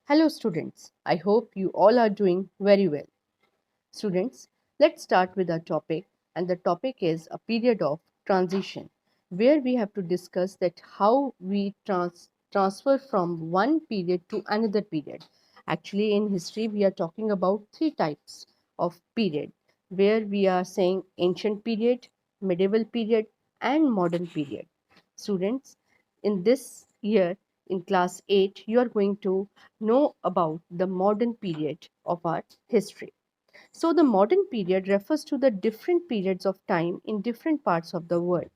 Hello students, I hope you all are doing very well. Students, let's start with our topic, and the topic is a period of transition where we have to discuss that how we transfer from one period to another period. Actually in history we are talking about three types of period where we are saying ancient period, medieval period and modern period. Students, in this year in class 8 you are going to know about the modern period of our history. So, the modern period refers to the different periods of time in different parts of the world.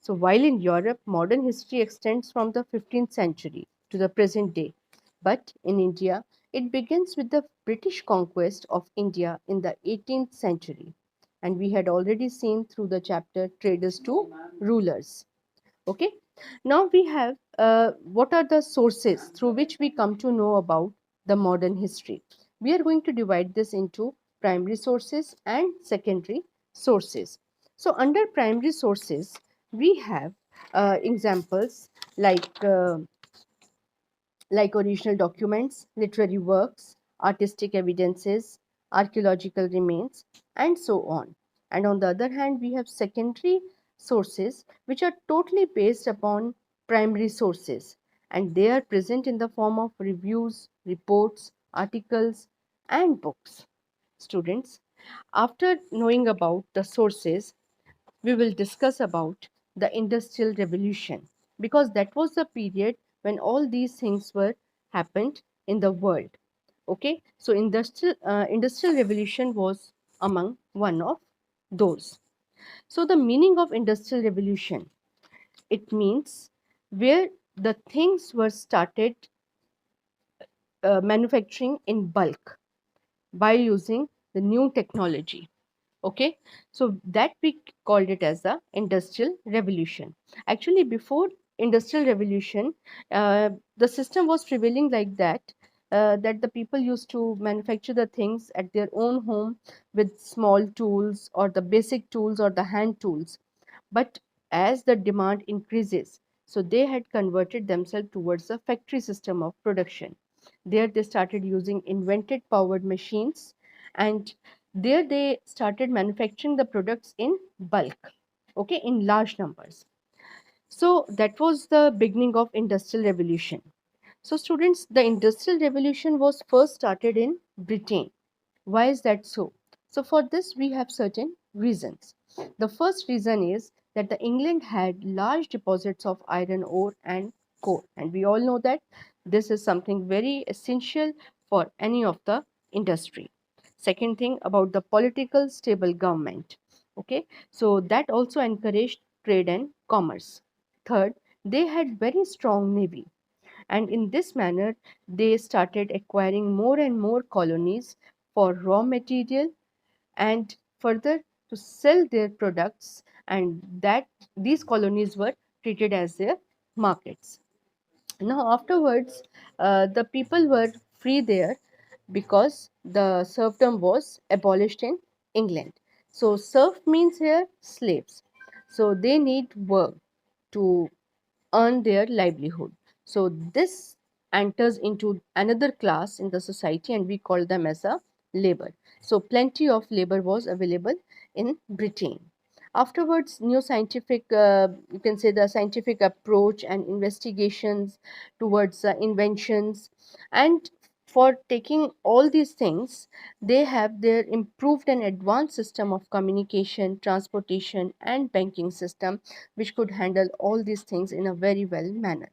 So, while in Europe, modern history extends from the 15th century to the present day, but in India, it begins with the British conquest of India in the 18th century. And we had already seen through the chapter Traders to Rulers. Okay, now we have what are the sources through which we come to know about the modern history. We are going to divide this into primary sources and secondary sources. So under primary sources we have examples like original documents, literary works, artistic evidences, archaeological remains, and so on. And on the other hand, we have secondary sources which are totally based upon primary sources, and they are present in the form of reviews, reports, articles, and books. Students, after knowing about the sources, we will discuss about the industrial revolution, because that was the period when all these things were happened in the world. Okay, so industrial revolution was among one of those. So the meaning of industrial revolution, it means where the things were started manufacturing in bulk by using the new technology. Okay, so that we called it as the industrial revolution. Actually before industrial revolution, the system was prevailing like that the people used to manufacture the things at their own home with small tools or the basic tools or the hand tools. But as the demand increases, so they had converted themselves towards a factory system of production. There they started using invented powered machines, and there they started manufacturing the products in bulk, okay, in large numbers. So that was the beginning of industrial revolution. So students, the industrial revolution was first started in Britain. Why is that so? So for this we have certain reasons. The first reason is that the England had large deposits of iron ore and coal, and we all know that this is something very essential for any of the industry. Second thing, about the political stable government. Okay, so that also encouraged trade and commerce. Third, they had very strong navy, and in this manner they started acquiring more and more colonies for raw material and further to sell their products, and that these colonies were treated as their markets. Now afterwards, the people were free there because the serfdom was abolished in England. So serf means here slaves, so they need work to earn their livelihood. So this enters into another class in the society, and we call them as a labor. So plenty of labor was available in Britain. Afterwards, new scientific, you can say the scientific approach and investigations towards inventions, and for taking all these things, they have their improved and advanced system of communication, transportation, and banking system, which could handle all these things in a very well manner.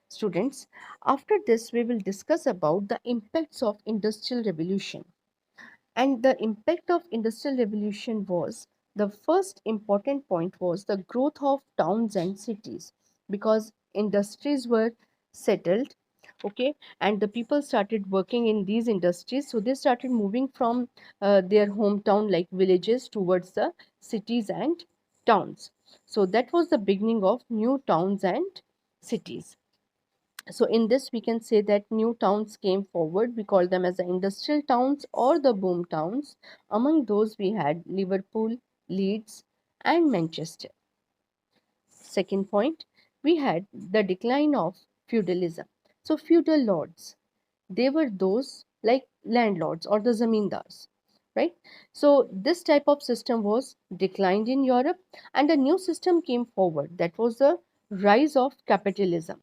Students, after this we will discuss about the impacts of industrial revolution. And the impact of industrial revolution was, the first important point was the growth of towns and cities, because industries were settled, okay, and the people started working in these industries, so they started moving from their hometown like villages towards the cities and towns. So that was the beginning of new towns and cities. So in this we can say that new towns came forward. We call them as the industrial towns or the boom towns. Among those we had Liverpool, Leeds, and Manchester. Second point, we had the decline of feudalism. So feudal lords, they were those like landlords or the zamindars, right? So this type of system was declined in Europe, and a new system came forward. That was the rise of capitalism.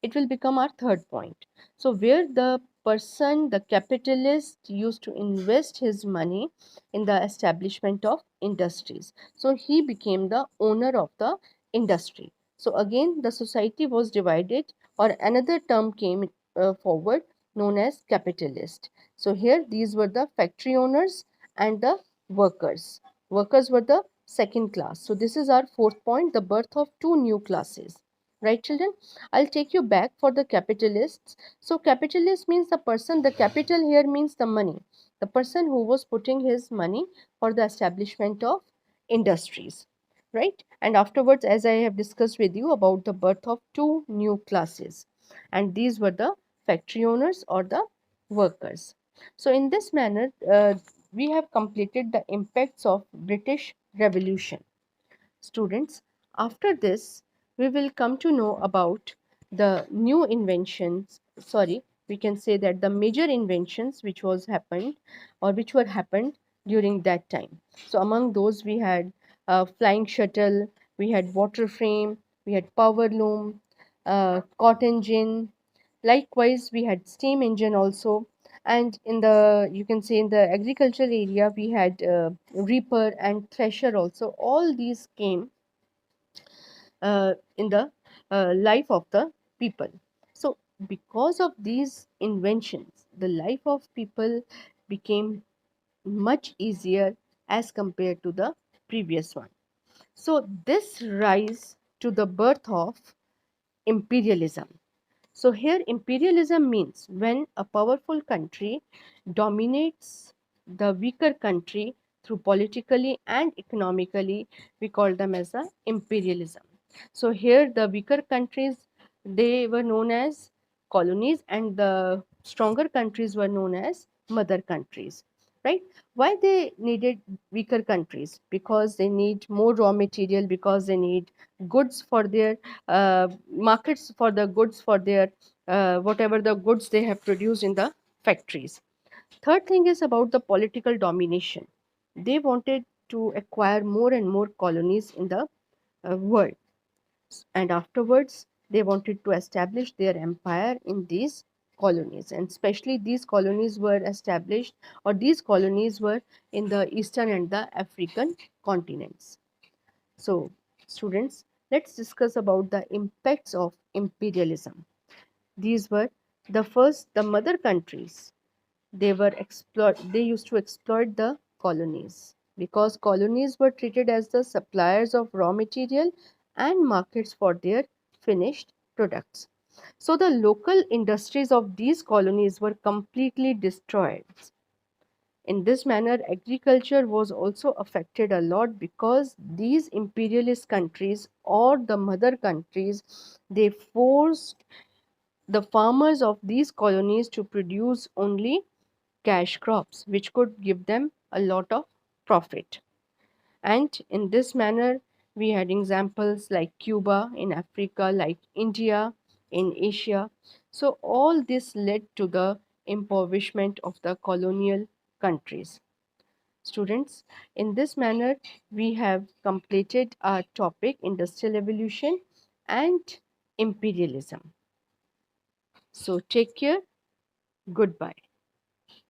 It will become our third point. So where the person, the capitalist, used to invest his money in the establishment of industries. So he became the owner of the industry. So again, the society was divided, or another term came forward known as capitalist. So here these were the factory owners and the workers. Workers were the second class. So this is our fourth point, the birth of two new classes. Right, children? I'll take you back for the capitalists. So capitalist means the person, the capital here means the money. The person who was putting his money for the establishment of industries. Right? And afterwards, as I have discussed with you about the birth of two new classes. And these were the factory owners or the workers. So in this manner, we have completed the impacts of British Revolution. Students, after this, we will come to know about the new inventions. Sorry, we can say that the major inventions which was happened or which were happened during that time. So among those we had flying shuttle, we had water frame, we had power loom, cotton gin. Likewise, we had steam engine also, and in the, you can say, in the agricultural area we had reaper and thresher also. All these came in the life of the people. So because of these inventions, the life of people became much easier as compared to the previous one. So this rise to the birth of imperialism. So here imperialism means when a powerful country dominates the weaker country through politically and economically, we call them as a imperialism. So here the weaker countries, they were known as colonies, and the stronger countries were known as mother countries, right? Why they needed weaker countries? Because they need more raw material, because they need goods for their markets, for the goods for their whatever the goods they have produced in the factories. Third thing is about the political domination. They wanted to acquire more and more colonies in the world, and afterwards they wanted to establish their empire in these colonies, and especially these colonies were established, or these colonies were in the eastern and the African continents. So students, let's discuss about the impacts of imperialism. These were the first, the mother countries. They used to exploit the colonies because colonies were treated as the suppliers of raw material and markets for their finished products. So the local industries of these colonies were completely destroyed. In this manner, agriculture was also affected a lot because these imperialist countries or the mother countries, they forced the farmers of these colonies to produce only cash crops, which could give them a lot of profit. And in this manner, we had examples like Cuba in Africa, like India in Asia. So, all this led to the impoverishment of the colonial countries. Students, in this manner, we have completed our topic industrial revolution and imperialism. So, take care. Goodbye.